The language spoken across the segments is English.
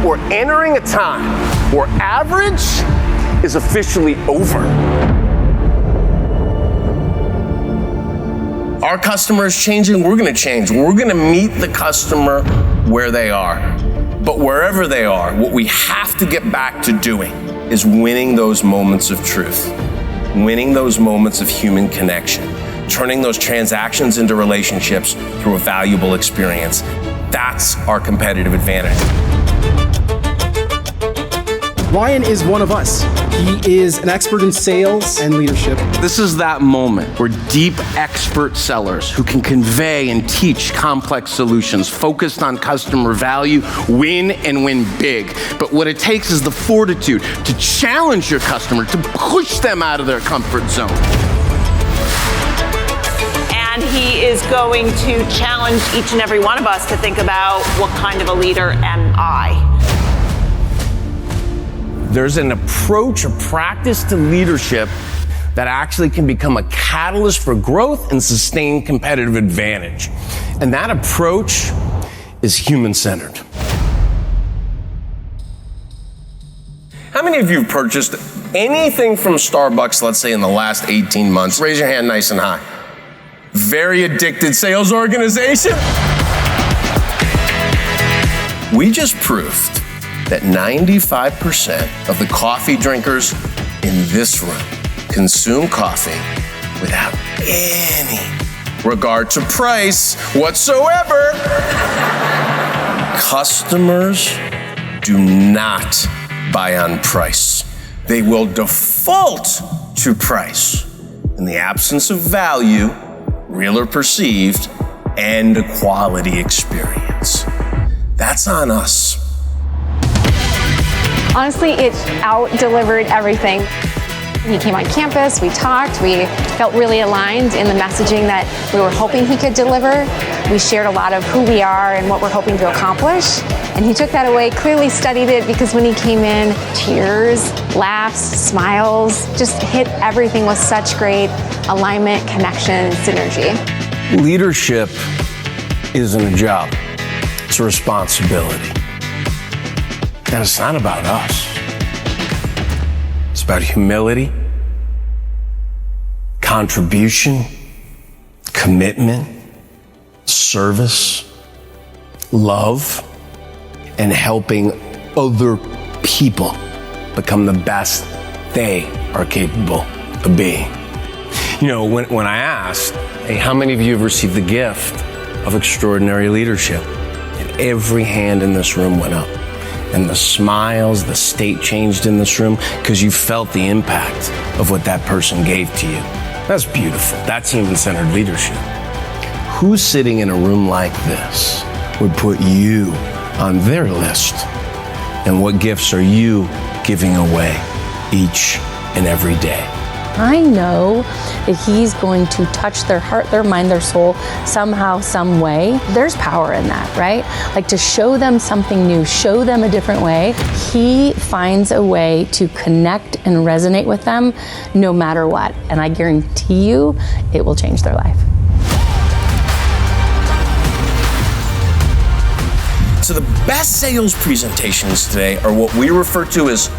we're entering a time where average is officially over. Our customer is changing, we're gonna change. We're gonna meet the customer where they are. But wherever they are, what we have to get back to doing is winning those moments of truth, winning those moments of human connection, turning those transactions into relationships through a valuable experience. That's our competitive advantage. Ryan is one of us. He is an expert in sales and leadership. This is that moment where deep expert sellers who can convey and teach complex solutions focused on customer value win and win big. But what it takes is the fortitude to challenge your customer, to push them out of their comfort zone. And he is going to challenge each and every one of us to think about, what kind of a leader am I? There's an approach, a practice to leadership that actually can become a catalyst for growth and sustained competitive advantage. And that approach is human-centered. How many of you have purchased anything from Starbucks, let's say in the last 18 months? Raise your hand nice and high. Very addicted sales organization. We just proved that 95% of the coffee drinkers in this room consume coffee without any regard to price whatsoever. Customers do not buy on price. They will default to price in the absence of value, real or perceived, and a quality experience. That's on us. Honestly, it out-delivered everything. He came on campus, we talked, we felt really aligned in the messaging that we were hoping he could deliver. We shared a lot of who we are and what we're hoping to accomplish. And he took that away, clearly studied it, because when he came in, tears, laughs, smiles, just hit everything with such great alignment, connection, and synergy. Leadership isn't a job, it's a responsibility. And it's not about us. It's about humility, contribution, commitment, service, love, and helping other people become the best they are capable of being. You know, when I asked, hey, how many of you have received the gift of extraordinary leadership? And every hand in this room went up. And the smiles, the state changed in this room because you felt the impact of what that person gave to you. That's beautiful. That's human-centered leadership. Who's sitting in a room like this would put you on their list? And what gifts are you giving away each and every day? I know that he's going to touch their heart, their mind, their soul somehow, some way. There's power in that, right? Like to show them something new, show them a different way. He finds a way to connect and resonate with them no matter what. And I guarantee you, it will change their life. So the best sales presentations today are what we refer to as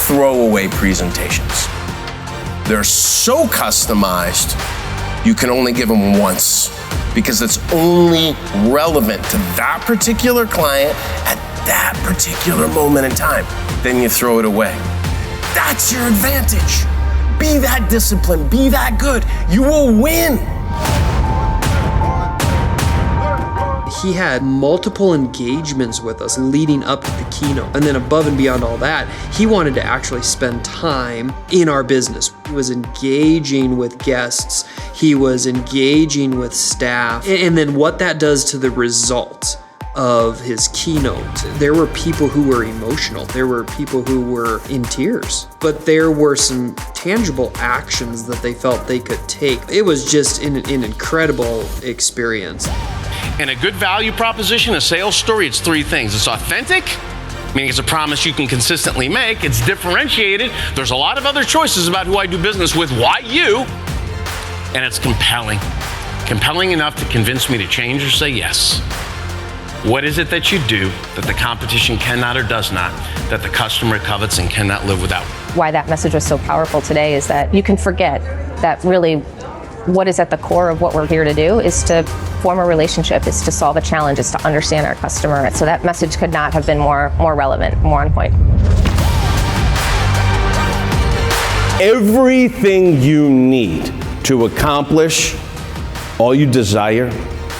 throwaway presentations. They're so customized, you can only give them once because it's only relevant to that particular client at that particular moment in time. Then you throw it away. That's your advantage. Be that disciplined, be that good. You will win. He had multiple engagements with us leading up to the keynote. And then above and beyond all that, he wanted to actually spend time in our business. He was engaging with guests. He was engaging with staff. And then what that does to the result of his keynote. There were people who were emotional. There were people who were in tears. But there were some tangible actions that they felt they could take. It was just an incredible experience. And a good value proposition, a sales story, it's three things. It's authentic, meaning it's a promise you can consistently make. It's differentiated. There's a lot of other choices about who I do business with. Why you? And it's compelling. Compelling enough to convince me to change or say yes. What is it that you do that the competition cannot or does not, that the customer covets and cannot live without? Why that message was so powerful today is that you can forget that really what is at the core of what we're here to do is to form a relationship, is to solve a challenge, is to understand our customer. So that message could not have been more relevant, more on point. Everything you need to accomplish all you desire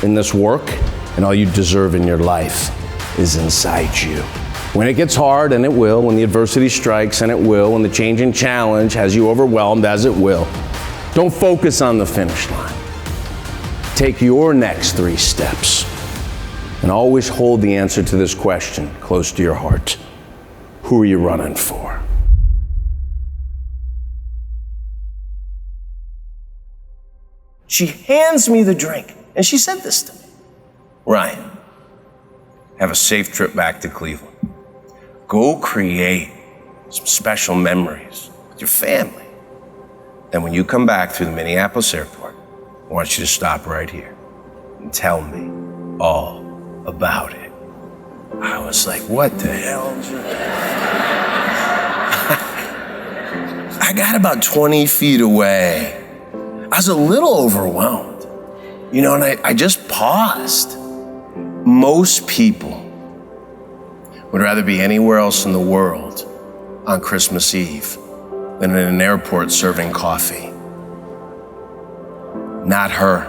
in this work and all you deserve in your life is inside you. When it gets hard, and it will, when the adversity strikes, and it will, when the change and challenge has you overwhelmed, as it will, don't focus on the finish line. Take your next 3 steps and always hold the answer to this question close to your heart. Who are you running for? She hands me the drink, and she said this to me. Ryan, have a safe trip back to Cleveland. Go create some special memories with your family. Then when you come back through the Minneapolis airport, I want you to stop right here and tell me all about it. I was like, what the hell? I got about 20 feet away. I was a little overwhelmed, and I just paused. Most people would rather be anywhere else in the world on Christmas Eve than in an airport serving coffee. Not her.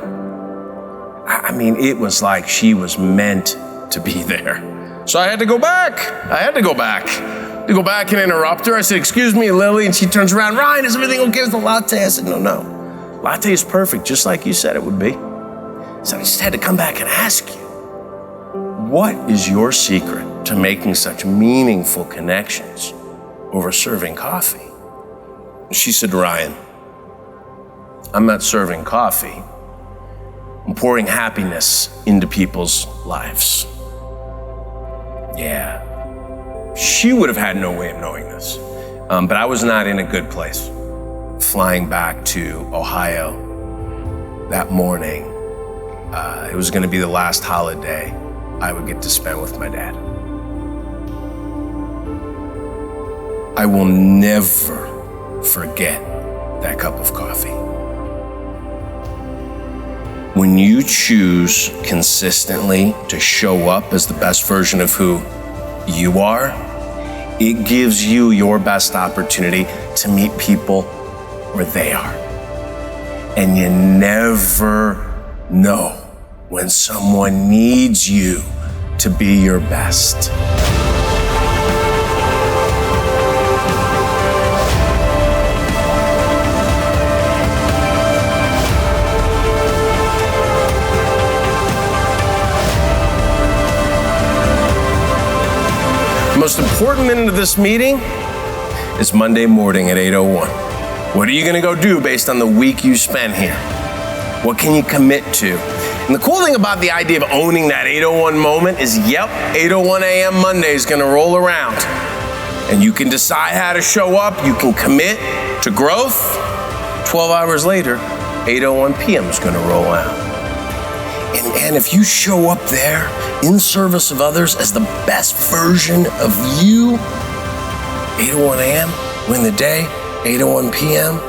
I mean, it was like she was meant to be there. So I had to go back. To go back and interrupt her. I said, excuse me, Lily. And she turns around, Ryan, is everything okay with the latte? I said, no. Latte is perfect, just like you said it would be. So I just had to come back and ask you, what is your secret to making such meaningful connections over serving coffee? She said, Ryan, I'm not serving coffee. I'm pouring happiness into people's lives. Yeah. She would have had no way of knowing this, but I was not in a good place. Flying back to Ohio that morning, it was going to be the last holiday I would get to spend with my dad. I will never forget that cup of coffee. When you choose consistently to show up as the best version of who you are, it gives you your best opportunity to meet people where they are. And you never know when someone needs you to be your best. The most important minute of this meeting is Monday morning at 8:01. What are you gonna go do based on the week you spent here? What can you commit to? And the cool thing about the idea of owning that 8:01 moment is, 8:01 a.m. Monday is gonna roll around. And you can decide how to show up, you can commit to growth. 12 hours later, 8:01 p.m. is gonna roll out. And if you show up there in service of others as the best version of you, 8:01 a.m., win the day, 8:01 p.m.,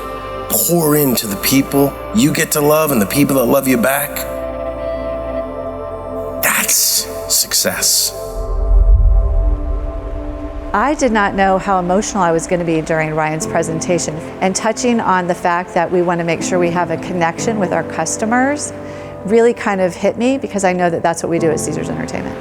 pour into the people you get to love and the people that love you back. That's success. I did not know how emotional I was going to be during Ryan's presentation, and touching on the fact that we want to make sure we have a connection with our customers really kind of hit me, because I know that that's what we do at Caesars Entertainment.